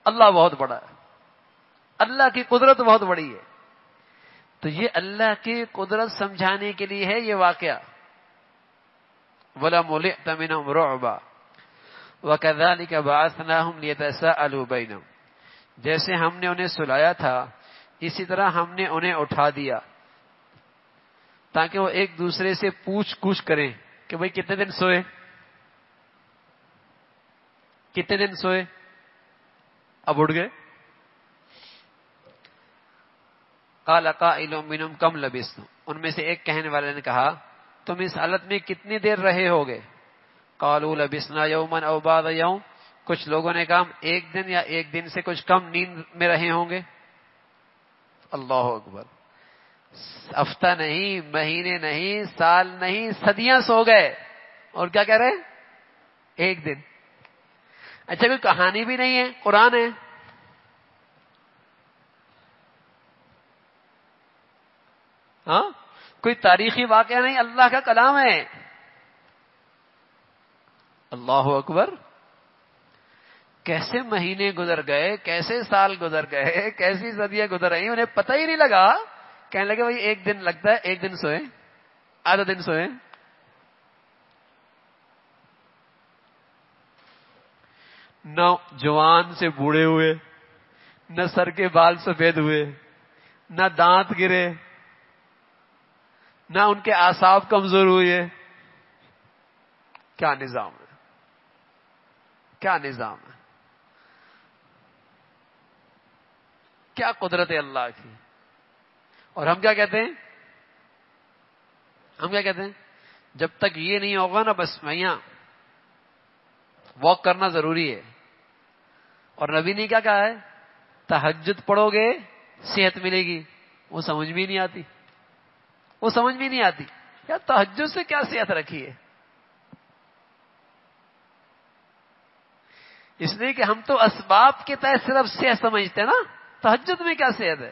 اللہ بہت بڑا ہے، اللہ کی قدرت بہت بڑی ہے۔ تو یہ اللہ کی قدرت سمجھانے کے لیے ہے یہ واقعہ۔ وَلَمُلِئْتَ مِنْهُمْ رُعْبًا وَكَذَلِكَ بَعَثْنَاهُمْ لِيَتَسَاءَلُوا بَيْنَهُمْ، جیسے ہم نے انہیں سلایا تھا اسی طرح ہم نے انہیں اٹھا دیا تاکہ وہ ایک دوسرے سے پوچھ گچھ کریں کہ بھئی کتنے دن سوئے، کتنے دن سوئے، اب اٹھ گئے۔ قال قائل منهم کم لبثتم، ان میں سے ایک کہنے والے نے کہا تم اس حالت میں کتنی دیر رہے ہوگے؟ قالوا لبثنا یوما او بعض یوم، کچھ لوگوں نے کہا ایک دن یا ایک دن سے کچھ کم نیند میں رہے ہوں گے۔ اللہ اکبر، ہفتہ نہیں، مہینے نہیں، سال نہیں، صدیاں سو گئے، اور کیا کہہ رہے؟ ایک دن۔ اچھا کوئی کہانی بھی نہیں ہے، قرآن ہے۔ ہاں، کوئی تاریخی واقعہ نہیں، اللہ کا کلام ہے۔ اللہ اکبر، کیسے مہینے گزر گئے، کیسے سال گزر گئے، کیسی صدیاں گزر رہی، انہیں پتہ ہی نہیں لگا۔ کہنے لگے بھائی ایک دن لگتا ہے، ایک دن سوئے، آدھا دن سوئے۔ نہ جوان سے بوڑھے ہوئے، نہ سر کے بال سفید ہوئے، نہ دانت گرے، نہ ان کے اعصاب کمزور ہوئے۔ کیا نظام ہے، کیا نظام ہے، کیا قدرت ہے اللہ کی۔ اور ہم کیا کہتے ہیں؟ ہم کیا کہتے ہیں؟ جب تک یہ نہیں ہوگا نا بس میاں واک کرنا ضروری ہے۔ اور نبی نے کیا کہا ہے؟ تہجد پڑھو گے صحت ملے گی۔ وہ سمجھ بھی نہیں آتی، وہ سمجھ بھی نہیں آتی، کیا تہجد سے کیا صحت رکھی ہے؟ اس لیے کہ ہم تو اسباب کے تحت صرف صحت سمجھتے ہیں نا، تہجد میں کیا صحت ہے؟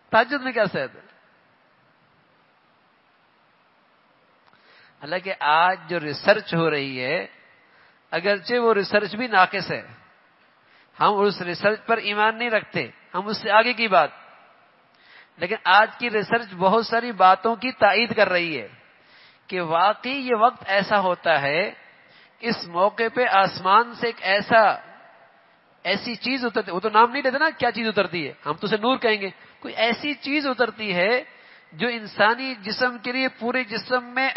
تہجد میں کیا صحت ہے؟ حالانکہ آج جو ریسرچ ہو رہی ہے، اگرچہ وہ ریسرچ بھی ناقص ہے، ہم اس ریسرچ پر ایمان نہیں رکھتے، ہم اس سے آگے کی بات، لیکن آج کی ریسرچ بہت ساری باتوں کی تائید کر رہی ہے کہ واقعی یہ وقت ایسا ہوتا ہے، اس موقع پہ آسمان سے ایک ایسی چیز اترتی، وہ تو نام نہیں لیتے نا کیا چیز اترتی ہے، ہم تو اسے نور کہیں گے، کوئی ایسی چیز اترتی ہے جو انسانی جسم کے لیے پورے جسم میں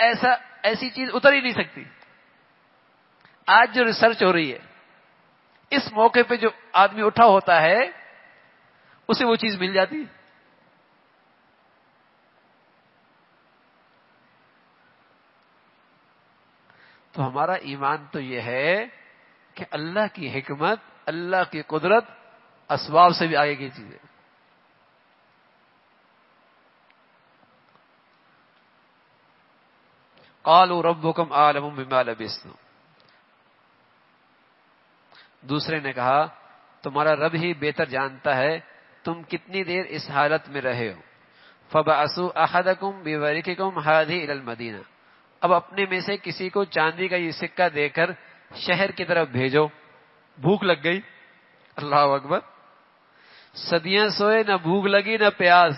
ایسی چیز اتر ہی نہیں سکتی۔ آج جو ریسرچ ہو رہی ہے، اس موقع پہ جو آدمی اٹھا ہوتا ہے اسے وہ چیز مل جاتی ہے۔ تو ہمارا ایمان تو یہ ہے کہ اللہ کی حکمت، اللہ کی قدرت اسباب سے بھی آگے کی چیز ہے۔ قالوا ربکم اعلم بما لبثتم، دوسرے نے کہا تمہارا رب ہی بہتر جانتا ہے تم کتنی دیر اس حالت میں رہے ہو۔ فبعثوا احدکم بورقکم هذه الى المدینہ، اب اپنے میں سے کسی کو چاندی کا یہ سکہ دے کر شہر کی طرف بھیجو، بھوک لگ گئی۔ اللہ اکبر، صدیاں سوئے، نہ بھوک لگی نہ پیاس،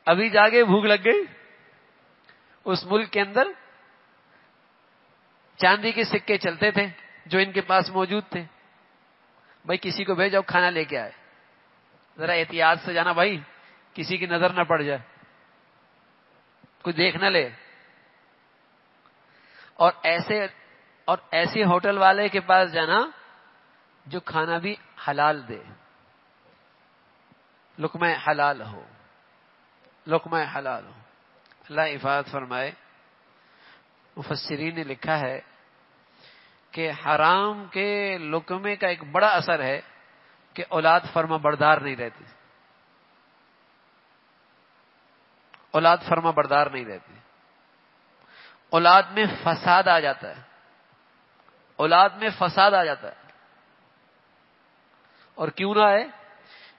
ابھی جاگے بھوک لگ گئی۔ اس ملک کے اندر چاندی کے سکے چلتے تھے جو ان کے پاس موجود تھے، بھائی کسی کو بھیجو کھانا لے کے آئے، ذرا احتیاط سے جانا بھائی، کسی کی نظر نہ پڑ جائے، کوئی دیکھ نہ لے۔ اور ایسے ہوٹل والے کے پاس جانا جو کھانا بھی حلال دے، لقمہ حلال ہو، لقمہ حلال ہو۔ اللہ حفاظت فرمائے۔ مفسرین نے لکھا ہے کہ حرام کے لقمے کا ایک بڑا اثر ہے کہ اولاد فرما بردار نہیں رہتی، اولاد فرما بردار نہیں رہتی، اولاد میں فساد آ جاتا ہے، اولاد میں فساد آ جاتا ہے۔ اور کیوں نہ آئے؟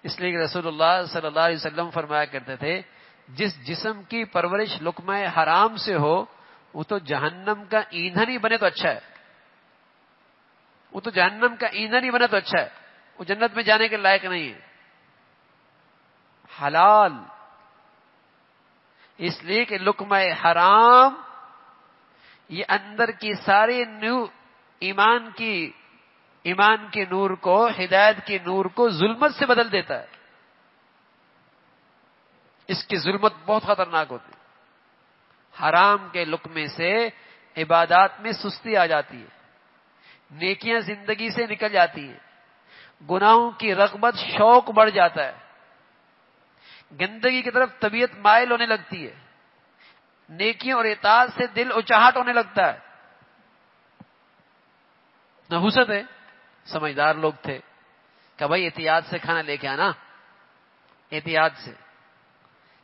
اس لیے کہ رسول اللہ صلی اللہ علیہ وسلم فرمایا کرتے تھے جس جسم کی پرورش لقمہ حرام سے ہو وہ تو جہنم کا ایندھن ہی بنے تو اچھا ہے، وہ تو جہنم کا ایندھن ہی بنے تو اچھا ہے، وہ جنت میں جانے کے لائق نہیں ہے۔ حلال، اس لیے کہ لقمہ حرام یہ اندر کی ساری ایمان کے نور کو، ہدایت کے نور کو ظلمت سے بدل دیتا ہے۔ اس کی ظلمت بہت خطرناک ہوتی ہے۔ حرام کے لقمے سے عبادات میں سستی آ جاتی ہے، نیکیاں زندگی سے نکل جاتی ہیں، گناہوں کی رغبت، شوق بڑھ جاتا ہے، گندگی کی طرف طبیعت مائل ہونے لگتی ہے، نیکیوں اور اطاعت سے دل اچاہٹ ہونے لگتا ہے. نحوست ہے، سمجھدار لوگ تھے کہ بھائی احتیاط سے کھانا لے کے آنا، احتیاط سے،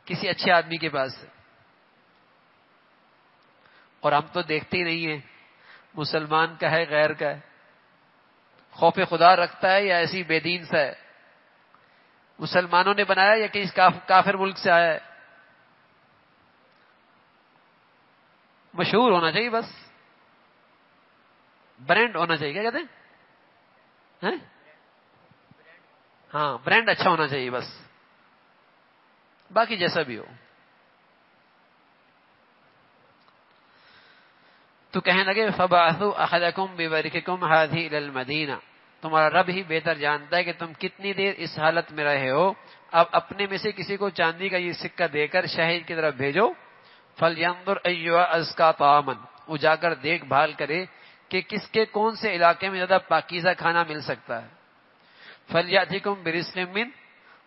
کسی اچھے آدمی کے پاس سے. اور ہم تو دیکھتے ہی نہیں ہیں مسلمان کا ہے غیر کا ہے، خوف خدا رکھتا ہے یا ایسی بے دین سا ہے، مسلمانوں نے بنایا یا کسی کافر ملک سے آیا ہے. مشہور ہونا چاہیے، بس برانڈ ہونا چاہیے. کیا کہتے ہیں؟ ہاں، برانڈ اچھا ہونا چاہیے بس، باقی جیسا بھی ہو. تو کہنے لگے فَبَعَثُوا أَحَدَكُمْ بِوَرِقِكُمْ هَٰذِهِ إِلَى الْمَدِينَةِ، تمہارا رب ہی بہتر جانتا ہے کہ تم کتنی دیر اس حالت میں رہے ہو، اب اپنے میں سے کسی کو چاندی کا یہ سکہ دے کر شہر کی طرف بھیجو. فَلْيَنظُرْ أَيُّهَا أَزْكَىٰ طَعَامًا، وہ جا کر دیکھ بھال کرے کہ کس کے کون سے علاقے میں زیادہ پاکیزہ کھانا مل سکتا ہے. فَلْيَأْتِكُمْ بِرِزْقٍ مِّنْهُ،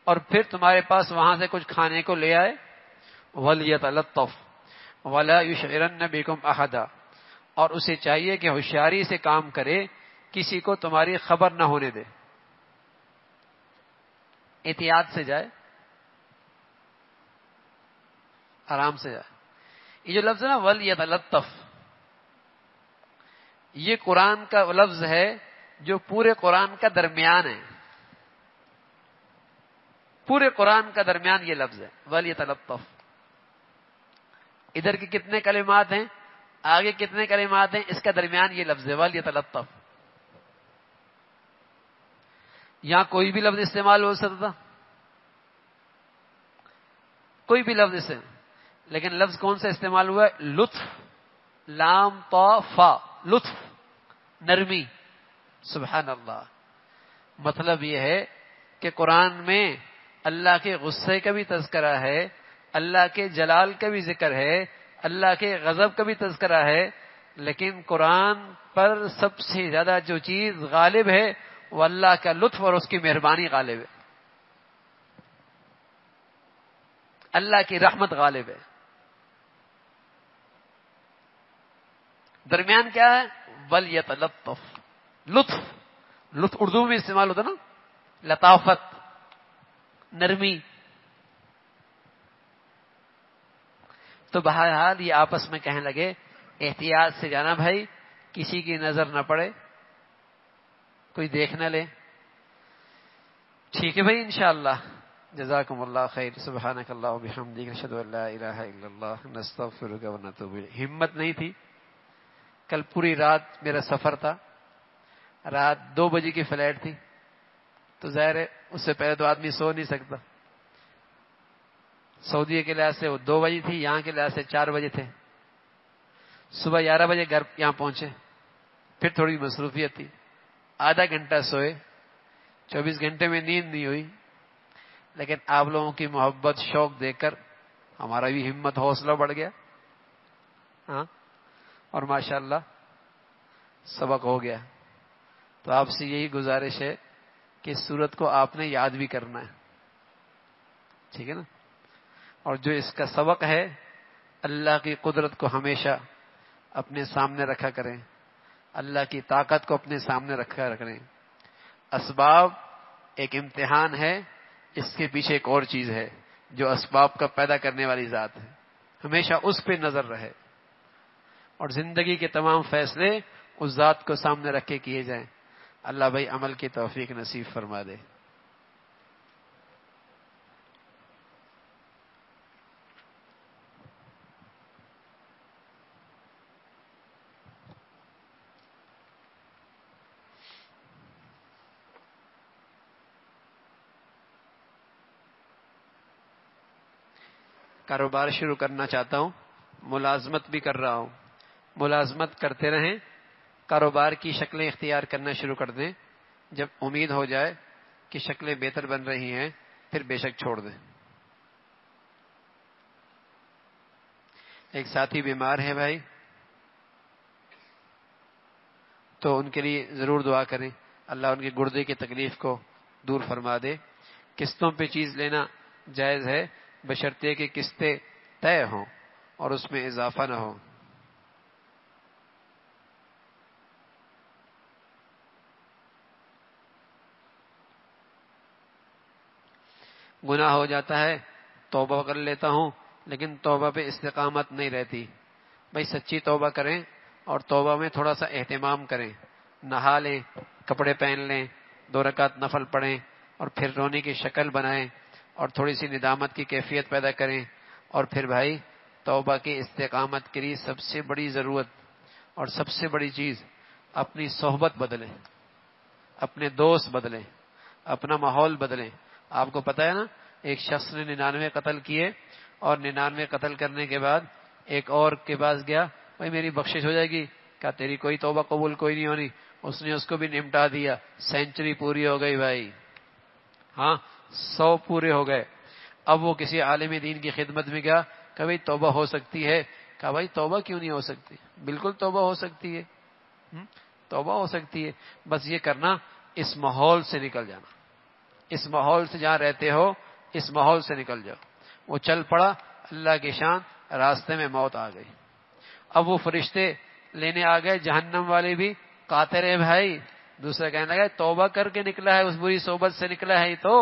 اور پھر تمہارے پاس وہاں سے کچھ کھانے کو لے آئے. وَلْيَتَلَطَّفْ وَلَا يُشْعِرَنَّ بِكُمْ أَحَدًا، اور اسے چاہیے کہ ہوشیاری سے کام کرے، کسی کو تمہاری خبر نہ ہونے دے، احتیاط سے جائے، آرام سے جائے. یہ جو لفظ ہے نا وَلْيَتَلَطَّفْ، یہ قرآن کا لفظ ہے جو پورے قرآن کا درمیان ہے، پورے قرآن کا درمیان یہ لفظ ہے وَلْيَتَلَطَّفْ. ادھر کے کتنے کلمات ہیں، آگے کتنے کلمات ہیں، اس کا درمیان یہ لفظ ہے وَلْيَتَلَطَّفْ. یہاں کوئی بھی لفظ استعمال ہو سکتا، کوئی بھی لفظ سے، لیکن لفظ کون سا استعمال ہوا ہے؟ لطف، لام طا فا، لطف، نرمی. سبحان اللہ. مطلب یہ ہے کہ قرآن میں اللہ کے غصے کا بھی تذکرہ ہے، اللہ کے جلال کا بھی ذکر ہے، اللہ کے غضب کا بھی تذکرہ ہے، لیکن قرآن پر سب سے زیادہ جو چیز غالب ہے وہ اللہ کا لطف اور اس کی مہربانی غالب ہے، اللہ کی رحمت غالب ہے. درمیان کیا ہے؟ وَلْيَتَلَطَّفْ، لطف. لطف اردو میں استعمال ہوتا نا، لطافت، نرمی. تو بہرحال یہ آپس میں کہنے لگے احتیاط سے جانا بھائی، کسی کی نظر نہ پڑے، کوئی دیکھ نہ لے. ٹھیک ہے بھائی، انشاءاللہ. جزاکم اللہ خیر. سبحانک اللہ وبحمدک، اشہد ان لا الہ الا اللہ، نستغفرک ونتوب الیک. ہمت نہیں تھی. کل پوری رات میرا سفر تھا، رات 2 بجے کی فلائٹ تھی، تو ظاہر ہے اس سے پہلے تو آدمی سو نہیں سکتا. سعودیہ کے لحاظ سے وہ 2 بجے تھی، یہاں کے لحاظ سے 4 بجے تھے. صبح 11 بجے گھر یہاں پہنچے، پھر تھوڑی مصروفیت تھی، آدھا گھنٹہ سوئے، 24 گھنٹے میں نیند نہیں ہوئی. لیکن آپ لوگوں کی محبت، شوق دیکھ کر ہمارا بھی ہمت، حوصلہ بڑھ گیا. ہاں، اور ماشاءاللہ سبق ہو گیا. تو آپ سے یہی گزارش ہے کہ اس سورت کو آپ نے یاد بھی کرنا ہے، ٹھیک ہے نا. اور جو اس کا سبق ہے، اللہ کی قدرت کو ہمیشہ اپنے سامنے رکھا کریں، اللہ کی طاقت کو اپنے سامنے رکھا کریں. اسباب ایک امتحان ہے، اس کے پیچھے ایک اور چیز ہے جو اسباب کا پیدا کرنے والی ذات ہے. ہمیشہ اس پہ نظر رہے اور زندگی کے تمام فیصلے اس ذات کو سامنے رکھ کے کیے جائیں. اللہ بھائی عمل کی توفیق نصیب فرما دے. کاروبار شروع کرنا چاہتا ہوں، ملازمت بھی کر رہا ہوں. ملازمت کرتے رہیں، کاروبار کی شکلیں اختیار کرنا شروع کر دیں. جب امید ہو جائے کہ شکلیں بہتر بن رہی ہیں پھر بے شک چھوڑ دیں. ایک ساتھی بیمار ہے بھائی، تو ان کے لیے ضرور دعا کریں، اللہ ان کے گردے کی تکلیف کو دور فرما دے. قسطوں پہ چیز لینا جائز ہے، بشرطے کہ قسطیں طے ہوں اور اس میں اضافہ نہ ہو۔ گناہ ہو جاتا ہے، توبہ کر لیتا ہوں، لیکن توبہ پہ استقامت نہیں رہتی۔ بھائی سچی توبہ کریں اور توبہ میں تھوڑا سا اہتمام کریں، نہا لیں، کپڑے پہن لیں، 2 رکعت نفل پڑھیں اور پھر رونے کی شکل بنائیں اور تھوڑی سی ندامت کی کیفیت پیدا کریں، اور پھر بھائی توبہ کی استقامت کے لیے سب سے بڑی ضرورت اور سب سے بڑی چیز اپنی صحبت بدلیں، اپنے دوست بدلیں، اپنا ماحول بدلیں۔ آپ کو پتہ ہے نا، ایک شخص نے 99 قتل کیے اور 99 قتل کرنے کے بعد ایک اور کے پاس گیا، بھائی میری بخشش ہو جائے گی؟ کہا تیری کوئی توبہ قبول کوئی نہیں ہونی۔ اس نے اس کو بھی نمٹا دیا، سینچری پوری ہو گئی بھائی، ہاں 100 پورے ہو گئے۔ اب وہ کسی عالم دین کی خدمت میں گیا کہ بھائی توبہ ہو سکتی ہے؟ کہا بھائی توبہ کیوں نہیں ہو سکتی؟ بالکل توبہ ہو سکتی ہے، توبہ ہو سکتی ہے، بس یہ کرنا اس ماحول سے نکل جانا، اس ماحول سے جہاں رہتے ہو اس ماحول سے نکل جاؤ۔ وہ چل پڑا، اللہ کی شان، راستے میں موت آ گئی۔ اب وہ فرشتے لینے آ گئے، جہنم والے بھی قاطر ہے بھائی۔ دوسرا کہنے لگا توبہ کر کے نکلا ہے، اس بری صحبت سے نکلا ہے، تو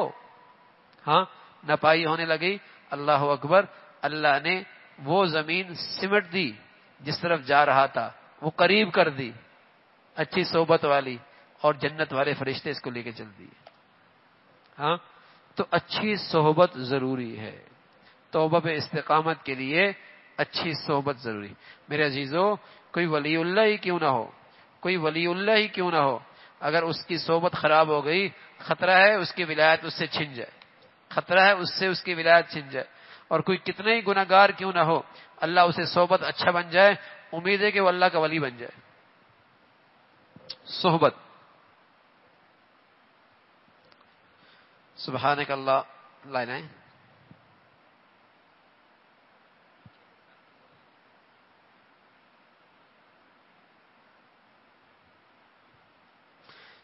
ہاں نپائی ہونے لگی۔ اللہ اکبر، اللہ نے وہ زمین سمٹ دی جس طرف جا رہا تھا، وہ قریب کر دی، اچھی صحبت والی، اور جنت والے فرشتے اس کو لے کے چل دیے۔ ہاں تو اچھی صحبت ضروری ہے، توبہ پہ استقامت کے لیے اچھی صحبت ضروری۔ میرے عزیزو، کوئی ولی اللہ ہی کیوں نہ ہو، کوئی ولی اللہ ہی کیوں نہ ہو، اگر اس کی صحبت خراب ہو گئی، خطرہ ہے اس کی ولایت اس سے چھن جائے، خطرہ ہے اس سے اس کی ولایت چھن جائے۔ اور کوئی کتنے ہی گناہ گار کیوں نہ ہو، اللہ اسے صحبت اچھا بن جائے، امید ہے کہ وہ اللہ کا ولی بن جائے۔ صحبت، سبحانک اللہ، لائنیں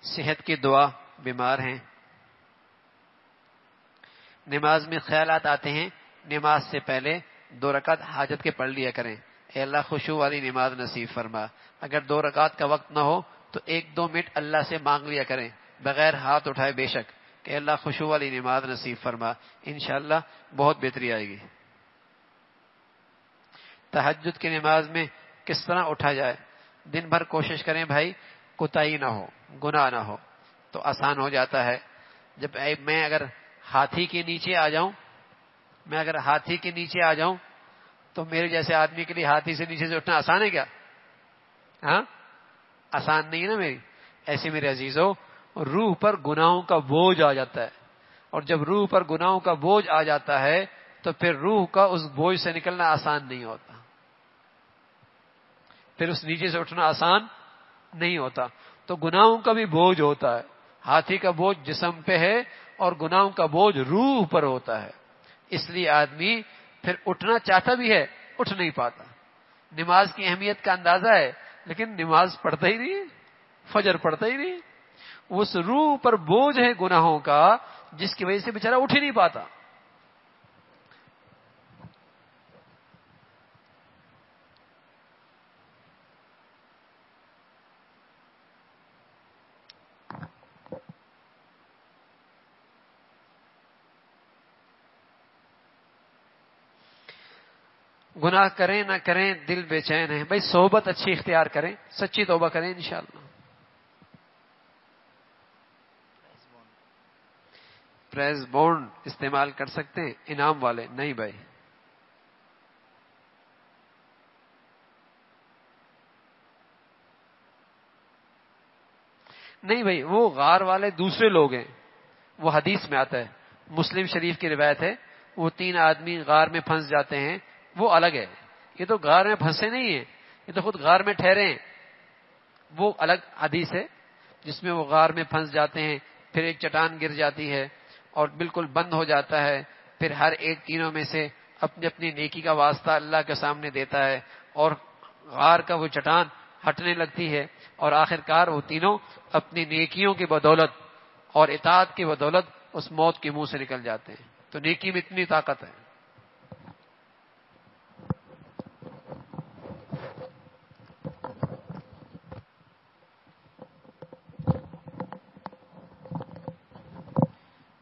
صحت کی دعا، بیمار ہیں، نماز میں خیالات آتے ہیں، نماز سے پہلے 2 رکعت حاجت کے پڑھ لیا کریں، اے اللہ خشوع والی نماز نصیب فرما۔ اگر 2 رکعت کا وقت نہ ہو تو 1-2 منٹ اللہ سے مانگ لیا کریں، بغیر ہاتھ اٹھائے بے شک، کہ اے اللہ خشوع والی نماز نصیب فرما، انشاءاللہ بہت بہتری آئے گی۔ تہجد کی نماز میں کس طرح اٹھا جائے؟ دن بھر کوشش کریں بھائی کوتاہی نہ ہو، گناہ نہ ہو، تو آسان ہو جاتا ہے۔ جب میں اگر ہاتھی کے نیچے آ جاؤں، میں اگر ہاتھی کے نیچے آ جاؤں تو میرے جیسے آدمی کے لیے ہاتھی سے نیچے سے اٹھنا آسان ہے کیا؟ ہاں آسان نہیں ہے نا میری۔ ایسے میرے عزیزو، روح پر گناہوں کا بوجھ آ جاتا ہے، اور جب روح پر گناہوں کا بوجھ آ جاتا ہے تو پھر روح کا اس بوجھ سے نکلنا آسان نہیں ہوتا، پھر اس نیچے سے اٹھنا آسان نہیں ہوتا۔ تو گناہوں کا بھی بوجھ ہوتا ہے، ہاتھی کا بوجھ جسم پہ ہے اور گناہوں کا بوجھ روح پر ہوتا ہے، اس لیے آدمی پھر اٹھنا چاہتا بھی ہے، اٹھ نہیں پاتا۔ نماز کی اہمیت کا اندازہ ہے لیکن نماز پڑھتا ہی نہیں، فجر پڑھتا ہی نہیں، اس روح پر بوجھ ہے گناہوں کا جس کی وجہ سے بیچارہ اٹھ ہی نہیں پاتا۔ گناہ کریں نہ کریں دل بے چین ہے، بھائی صحبت اچھی اختیار کریں، سچی توبہ کریں انشاءاللہ۔ پریز بونڈ استعمال کر سکتے ہیں انعام والے؟ نہیں بھائی، نہیں بھائی، وہ غار والے دوسرے لوگ ہیں، وہ حدیث میں آتا ہے، مسلم شریف کی روایت ہے، وہ 3 آدمی غار میں پھنس جاتے ہیں، وہ الگ ہے، یہ تو غار میں پھنسے نہیں ہیں، یہ تو خود غار میں ٹھہرے ہیں، وہ الگ حدیث ہے جس میں وہ غار میں پھنس جاتے ہیں، پھر ایک چٹان گر جاتی ہے اور بالکل بند ہو جاتا ہے، پھر ہر ایک تینوں میں سے اپنی اپنی نیکی کا واسطہ اللہ کے سامنے دیتا ہے اور غار کا وہ چٹان ہٹنے لگتی ہے، اور آخر کار وہ تینوں اپنی نیکیوں کی بدولت اور اطاعت کی بدولت اس موت کے منہ سے نکل جاتے ہیں۔ تو نیکی میں اتنی طاقت ہے.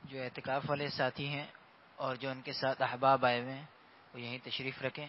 جو اعتکاف والے ساتھی ہیں اور جو ان کے ساتھ احباب آئے ہوئے ہیں وہ یہیں تشریف رکھیں.